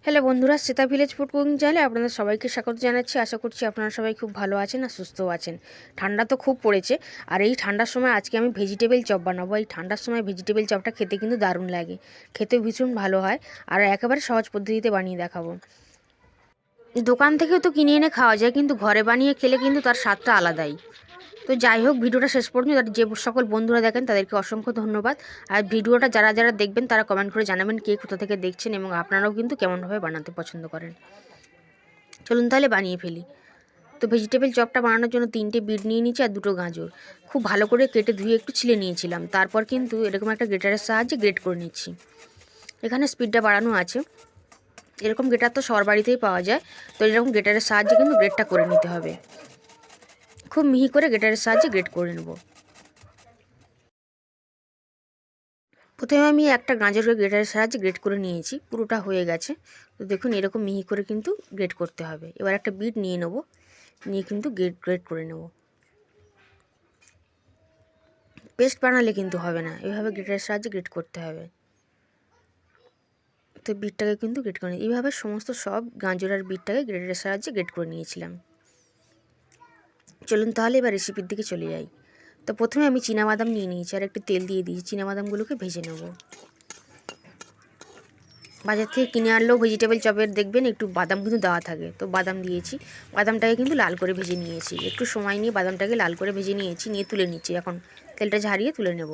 Hello বন্ধুরা, Shweta village food cooking চ্যানেলে আপনাদের সবাইকে স্বাগত জানাচ্ছি। আশা করছি আপনারা সবাই খুব ভালো আছেন আর সুস্থও আছেন। ঠান্ডা তো খুব পড়েছে, আর এই ঠান্ডার সময় আজকে আমি ভেজিটেবল চপ বানাবো। এই ঠান্ডার সময় ভেজিটেবল চপটা খেতে কিন্তু দারুণ লাগে, খেতে ভীষণ ভালো হয়, আর একেবারে সহজ পদ্ধতিতে বানিয়ে দেখাবো। দোকান থেকেও তো কিনে এনে খাওয়া যায়, কিন্তু ঘরে বানিয়ে খেলে কিন্তু তার স্বাদটা আলাদাই। তো যাই হোক, ভিডিওটা শেষ পর্যন্ত যে সকল বন্ধুরা দেখেন তাদেরকে অসংখ্য ধন্যবাদ। আর ভিডিওটা যারা যারা দেখবেন তারা কমেন্ট করে জানাবেন কে কোথা থেকে দেখছেন এবং আপনারাও কিন্তু কেমনভাবে বানাতে পছন্দ করেন। চলুন তাহলে বানিয়ে ফেলি। তো ভেজিটেবল চপটা বানানোর জন্য 3টে বিট নিয়ে নিয়েছি আর 2টো গাজর খুব ভালো করে কেটে ধুয়ে একটু ছিলে নিয়েছিলাম। তারপর কিন্তু এরকম একটা গ্রেটারের সাহায্যে গ্রেট করে নিচ্ছি। এখানে স্পিডটা বাড়ানো আছে। এরকম গ্রেটার তো সবার বাড়িতেই পাওয়া যায়, তো এরকম গ্রেটারের সাহায্যে কিন্তু গ্রেটটা করে নিতে হবে। খুব মিহি করে গ্রেটারের সাহায্যে গ্রেট করে নেব। প্রথমে আমি একটা গাজরকে গ্রেটারের সাহায্যে গ্রেট করে নিয়েছি, পুরোটা হয়ে গেছে। তো দেখুন এরকম মিহি করে কিন্তু গ্রেট করতে হবে। এবার একটা বিট নিয়ে নেব, নিয়ে কিন্তু গ্রেট করে নেব। পেস্ট বানালে কিন্তু হবে না, এভাবে গ্রেটারের সাহায্যে গ্রেট করতে হবে। তো বিটটাকে কিন্তু গ্রেট করে এইভাবে সমস্ত সব গাজর আর বিটটাকে গ্রেটারের সাহায্যে গ্রেট করে নিয়েছিলাম। চলুন তাহলে এবার রেসিপির দিকে চলে যাই। তো প্রথমে আমি চীনাবাদাম নিয়ে নিয়েছি আর একটু তেল দিয়ে দিয়েছি। চীনাবাদামগুলোকে ভেজে নেব। বাজার থেকে কিনে আনলেও ভেজিটেবল চপের দেখবেন একটু বাদাম কিন্তু দেওয়া থাকে, তো বাদাম দিয়েছি। বাদামটাকে কিন্তু লাল করে ভেজে নিয়েছি, একটু সময় নিয়ে বাদামটাকে লাল করে ভেজে নিয়েছি, নিয়ে তুলে নিচ্ছি। এখন তেলটা ঝারিয়ে তুলে নেব।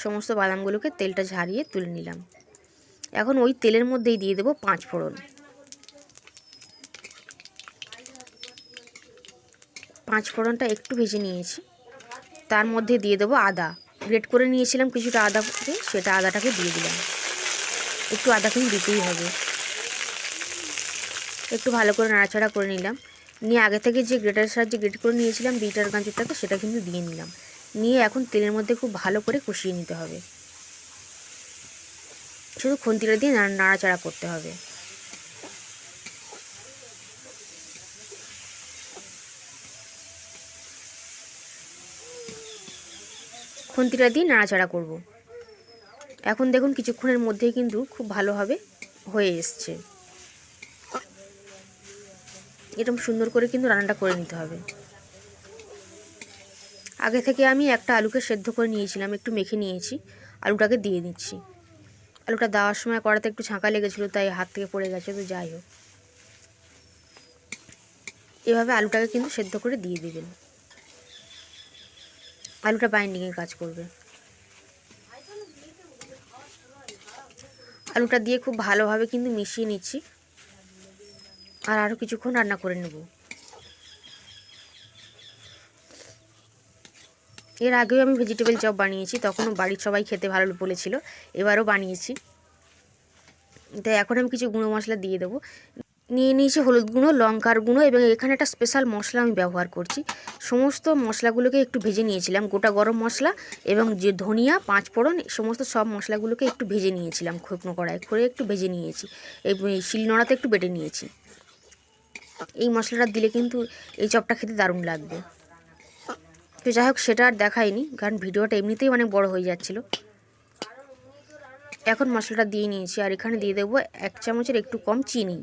সমস্ত বাদামগুলোকে তেলটা ঝারিয়ে তুলে নিলাম। এখন ওই তেলের মধ্যেই দিয়ে দেবো 5 ফোড়ন। 5 ফোড়নটা একটু ভেজে নিয়েছি। তার মধ্যে দিয়ে দেবো আদা। গ্রেট করে নিয়েছিলাম কিছুটা আদা, সেটা আদাটাকে দিয়ে দিলাম। একটু আদা কিন্তু দিতেই হবে। একটু ভালো করে নাড়াচাড়া করে নিলাম। নিয়ে আগে থেকে যে গ্রেটারের সাহায্যে গ্রেট করে নিয়েছিলাম বিট আর গাজরটাকে, সেটা কিন্তু দিয়ে নিলাম। নিয়ে এখন তেলের মধ্যে খুব ভালো করে কষিয়ে নিতে হবে। শুধু খুন্তিটা দিয়ে নাড়াচাড়া করতে হবে। খুন্তিটা দিয়ে নাড়াচাড়া করব। এখন দেখুন কিছুক্ষণের মধ্যেই কিন্তু খুব ভালোভাবে হয়ে এসছে। এরকম সুন্দর করে কিন্তু রান্নাটা করে নিতে হবে। আগে থেকে আমি একটা আলুকে সেদ্ধ করে নিয়েছিলাম, একটু মেখে নিয়েছি। আলুটাকে দিয়ে দিচ্ছি। আলুটা দেওয়ার সময় কড়াতে একটু ছাঁকা লেগেছিলো, তাই হাত থেকে পড়ে গেছে। তো যাই হোক, এভাবে আলুটাকে কিন্তু সেদ্ধ করে দিয়ে দিবেন। আলুটা বাইন্ডিংয়ের কাজ করবে। আলুটা দিয়ে খুব ভালোভাবে কিন্তু মিশিয়ে নিচ্ছি, আর আরও কিছুক্ষণ রান্না করে নেব। এর আগেও আমি ভেজিটেবল চপ বানিয়েছি, তখনও বাড়ির সবাই খেতে ভালো বলেছিল। এবারও বানিয়েছি। তো এখন আমি কিছু গুঁড়ো মশলা দিয়ে দেবো। নিয়ে নিয়েছি হলুদ গুঁড়ো, লঙ্কার গুঁড়ো, এবং এখানে একটা স্পেশাল মশলা আমি ব্যবহার করছি। সমস্ত মশলাগুলোকে একটু ভেজে নিয়েছিলাম। গোটা গরম মশলা এবং যে ধনিয়া, 5 ফোড়ন, সমস্ত সব মশলাগুলোকে একটু ভেজে নিয়েছিলাম। শুকনো কড়াই করে একটু ভেজে নিয়েছি। এই শিলনোড়াতে একটু বেটে নিয়েছি। এই মশলাটা দিলে কিন্তু এই চপটা খেতে দারুণ লাগবে। তো যাই হোক, সেটা আর দেখাইনি, কারণ ভিডিওটা এমনিতেই অনেক বড় হয়ে যাচ্ছিলো। এখন মশলাটা দিয়ে নিয়েছি, আর এখানে দিয়ে দেবো 1 চামচের একটু কম চিনি।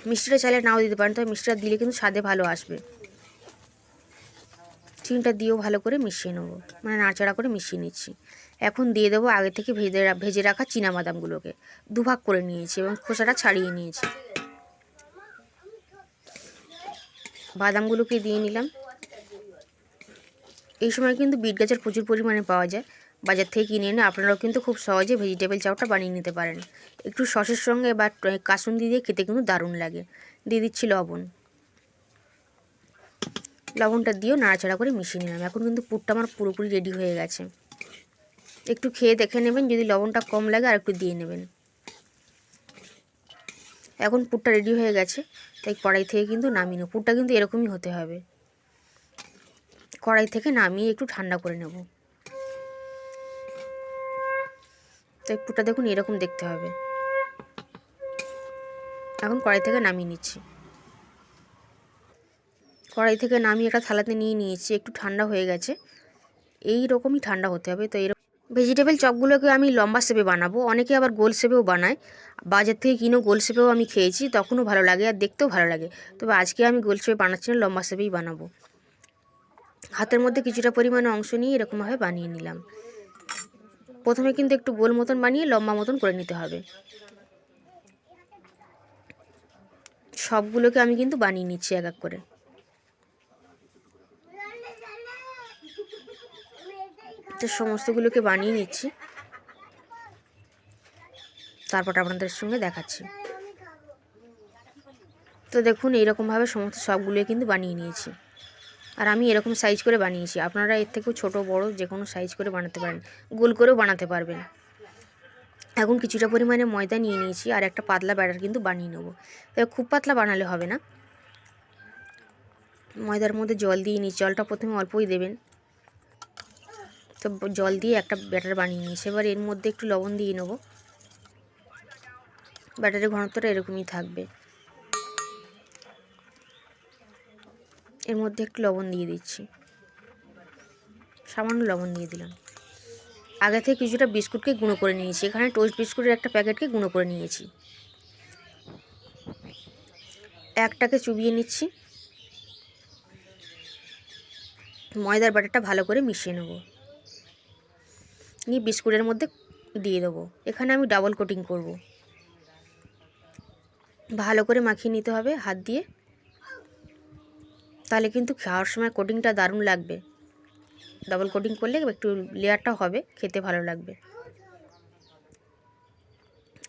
মিষ্টিটা চাইলে নাও দিতে পারেন, তবে মিষ্টিটা দিলে কিন্তু স্বাদে ভালো আসবে। চিনিটা দিয়েও ভালো করে মিশিয়ে নেবো, মানে নাড়াচাড়া করে মিশিয়ে নিচ্ছি। এখন দিয়ে দেবো আগে থেকে ভেজে রাখা চীনাবাদামগুলোকে। দুভাগ করে নিয়েছি এবং খোসাটা ছাড়িয়ে নিয়েছি। বাদামগুলোকে দিয়ে নিলাম। এই সময় কিন্তু বিট গাজর প্রচুর পরিমাণে পাওয়া যায়, বাজার থেকে কিনে এনে আপনারাও কিন্তু খুব সহজে ভেজিটেবল চাউটা বানিয়ে নিতে পারেন। একটু সসের সঙ্গে বা কাসুন্দি দিয়ে খেতে কিন্তু দারুণ লাগে। দিয়ে দিচ্ছি লবণ। লবণটা দিয়েও নাড়াচাড়া করে মিশিয়ে নিলাম। এখন কিন্তু পুরটা আমার পুরোপুরি রেডি হয়ে গেছে। একটু খেয়ে দেখে নেবেন, যদি লবণটা কম লাগে আর একটু দিয়ে নেবেন। এখন পুরটা রেডি হয়ে গেছে, তাই কড়াই থেকে কিন্তু নামিয়ে নেব। পুরটা কিন্তু এরকমই হতে হবে। কড়াই থেকে নামিয়ে একটু ঠান্ডা করে নেব। তাই পুরটা দেখুন এরকম দেখতে হবে। এখন কড়াই থেকে নামিয়ে নিচ্ছি। কড়াই থেকে নামিয়ে একটা থালাতে নিয়ে নিয়েছি। একটু ঠান্ডা হয়ে গেছে, এই রকমই ঠান্ডা হতে হবে। তো ভেজিটেবল চপগুলোকে আমি লম্বা শেপে বানাবো, অনেকে আবার গোল শেপেও বানায়। বাজার থেকে কিনেও গোল শেপেও আমি খেয়েছি, তখনও ভালো লাগে আর দেখতেও ভালো লাগে। তবে আজকে আমি গোল শেপে বানাচ্ছি না, লম্বা শেপেই বানাবো। হাতের মধ্যে কিছুটা পরিমাণে অংশ নিয়ে এরকমভাবে বানিয়ে নিলাম। প্রথমে কিন্তু একটু গোল মতন বানিয়ে লম্বা মতন করে নিতে হবে। সবগুলোকে আমি কিন্তু বানিয়ে নিচ্ছি এক এক করে। তো সমস্তগুলোকে বানিয়ে নিচ্ছি, তারপর আপনাদের সঙ্গে দেখাচ্ছি। তো দেখুন এইরকমভাবে সমস্ত সবগুলোই কিন্তু বানিয়ে নিয়েছি। আর আমি এরকম সাইজ করে বানিয়েছি, আপনারা এর থেকেও ছোট বড় যে কোনো সাইজ করে বানাতে পারেন, গোল করেও বানাতে পারবেন। এখন কিছুটা পরিমাণে ময়দা নিয়ে নিয়েছি আর একটা পাতলা ব্যাটার কিন্তু বানিয়ে নেবো। তবে খুব পাতলা বানালে হবে না। ময়দার মধ্যে জল দিয়ে নিচ্ছি, জলটা প্রথমে অল্পই দেবেন। তো জল দিয়ে একটা ব্যাটার বানিয়ে নিয়েছি। এবার এর মধ্যে একটু লবণ দিয়ে নেবো। ব্যাটারের ঘনত্বটা এরকমই থাকবে। এর মধ্যে একটু লবণ দিয়ে দিচ্ছি, সামান্য লবণ দিয়ে দিলাম। আগে থেকে কিছুটা বিস্কুটকে গুঁড়ো করে নিয়েছি, এখানে টোস্ট বিস্কুটের একটা প্যাকেটকে গুঁড়ো করে নিয়েছি। একটাকে চুবিয়ে নিচ্ছি, ময়দার ব্যাটারটা ভালো করে মিশিয়ে নেব, নিয়ে বিস্কুটের মধ্যে দিয়ে দেবো। এখানে আমি ডাবল কোটিং করব, ভালো করে মাখিয়ে নিতে হবে হাত দিয়ে, তাহলে কিন্তু খাওয়ার সময় কোটিংটা দারুণ লাগবে। ডাবল কোটিং করলে একটু লেয়ারটা হবে, খেতে ভালো লাগবে,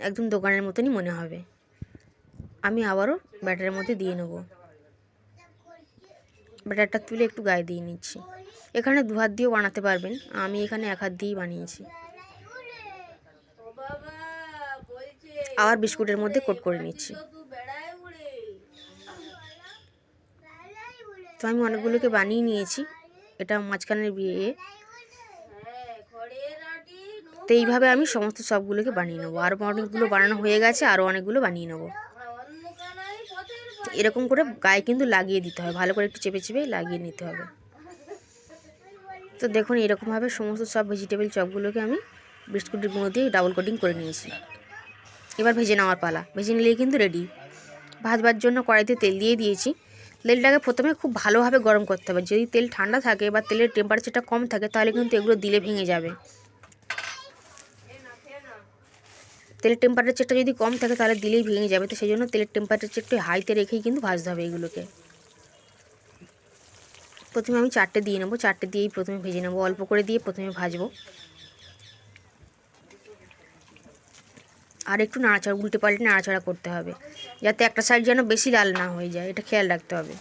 একদম দোকানের মতনই মনে হবে। আমি আবারও ব্যাটারের মধ্যে দিয়ে নেব, ব্যাটারটা তুলে একটু গায়ে দিয়ে নিচ্ছি। এখানে দু হাত দিয়েও বানাতে পারবেন, আমি এখানে এক হাত দিয়েই বানিয়েছি। আবার বিস্কুটের মধ্যে কোট করে নিচ্ছি। তো আমি অনেকগুলোকে বানিয়ে নিয়েছি, এটা মাঝখানের বিয়ে। তো এইভাবে আমি সমস্ত সবগুলোকে বানিয়ে নেবো। আরও অনেকগুলো বানানো হয়ে গেছে, আরও অনেকগুলো বানিয়ে নেবো। এরকম করে গায়ে কিন্তু লাগিয়ে দিতে হবে, ভালো করে একটু চেপে চেপে লাগিয়ে নিতে হবে। তো দেখুন এরকমভাবে সমস্ত সব ভেজিটেবল চপগুলোকে আমি বিস্কুটের গুঁড়ো দিয়ে ডাবল কোটিং করে নিয়েছি। এবার ভেজে নেওয়ার পালা, ভেজে নিলেই কিন্তু রেডি। ভাজবার জন্য কড়াইতে তেল দিয়ে দিয়েছি। তেলটাকে প্রথমে খুব ভালোভাবে গরম করতে হবে। যদি তেল ঠান্ডা থাকে বা তেলের টেম্পারেচারটা কম থাকে, তাহলে কিন্তু এগুলো দিলে ভেঙে যাবে। তেলের টেম্পারেচারটা যদি কম থাকে তাহলে দিলেই ভেঙে যাবে। তো সেই জন্য তেলের টেম্পারেচার একটু হাইতে রেখেই কিন্তু ভাজতে হবে এগুলোকে। প্রথমে আমি 4টে দিয়ে নেবো, 4টে দিয়েই প্রথমে ভেজে নেবো, অল্প করে দিয়ে প্রথমে ভাজবো। আর একটু নাড়াচাড়া, উল্টে পাল্টে নাড়াচাড়া করতে হবে, যাতে একটা সাইড যেন বেশি লাল না হয়ে যায়, এটা খেয়াল রাখতে হবে।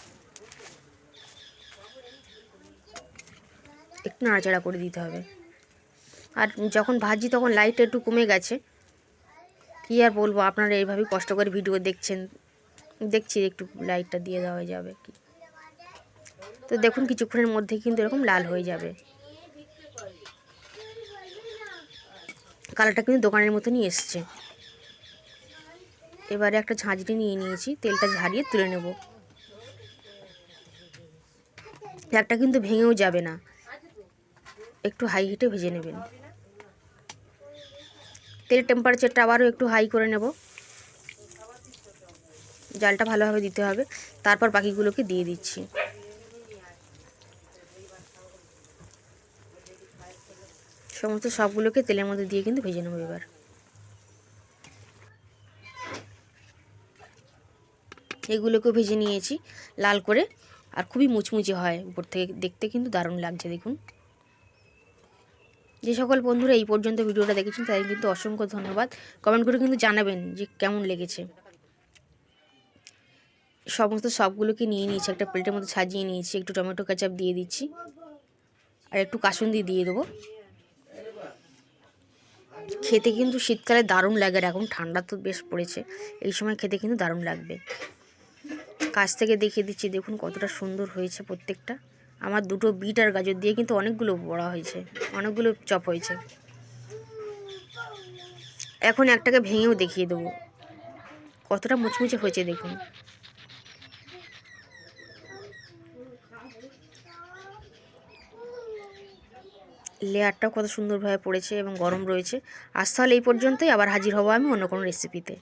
একটু নাড়াচাড়া করে দিতে হবে। আর যখন ভাজি তখন লাইটটা একটু কমে গেছে, কী আর বলবো, আপনারা এইভাবেই কষ্ট করে ভিডিও দেখছেন, দেখছি একটু লাইটটা দিয়ে দেওয়া যাবে কি। তো দেখুন কিছুক্ষণের মধ্যে কিন্তু এরকম লাল হয়ে যাবে, কালারটা কিন্তু দোকানের মতনই এসছে। এবারে একটা ঝাঁঝরি নিয়ে নিয়েছি, তেলটা ঝারিয়ে তুলে নেব। একটা কিন্তু ভেঙেও যাবে না, একটু হাই হিটে ভেজে নেবেন। তেলের টেম্পারেচারটা আবারও একটু হাই করে নেব, জালটা ভালোভাবে দিতে হবে। তারপর বাকিগুলোকে দিয়ে দিচ্ছি। সমস্ত সবগুলোকে তেলের মধ্যে দিয়ে কিন্তু ভেজে নেব। এবার এগুলোকেও ভেজে নিয়েছি লাল করে, আর খুবই মুচমুচে হয় উপর থেকে, দেখতে কিন্তু দারুণ লাগছে। দেখুন, যে সকল বন্ধুরা এই পর্যন্ত ভিডিওটা দেখেছেন তাদের কিন্তু অসংখ্য ধন্যবাদ। কমেন্ট করে কিন্তু জানাবেন যে কেমন লেগেছে। সমস্ত সবগুলোকে নিয়ে নিয়েছি, একটা প্লেটের মধ্যে সাজিয়ে নিয়েছি। একটু টমেটো কেচাপ দিয়ে দিচ্ছি, আর একটু কাসুন্দি দিয়ে দেবো। খেতে কিন্তু শীতকালে দারুণ লাগে, আর এখন ঠান্ডা তো বেশ পড়েছে, এই সময় খেতে কিন্তু দারুণ লাগবে। কাছ থেকে দেখিয়ে দিচ্ছি, দেখুন কতটা সুন্দর হয়েছে প্রত্যেকটা। আমার দুটো বিট আর গাজর দিয়ে কিন্তু অনেকগুলো বড়া হয়েছে, অনেকগুলো চপ হয়েছে। এখন একটাকে ভেঙেও দেখিয়ে দেবো কতটা মুচমুচে হয়েছে। দেখুন, লেয়ারটাও কত সুন্দরভাবে পড়েছে এবং গরম রয়েছে। আজ তাহলে এই পর্যন্তই, আবার হাজির হব আমি অন্য কোনো রেসিপিতে।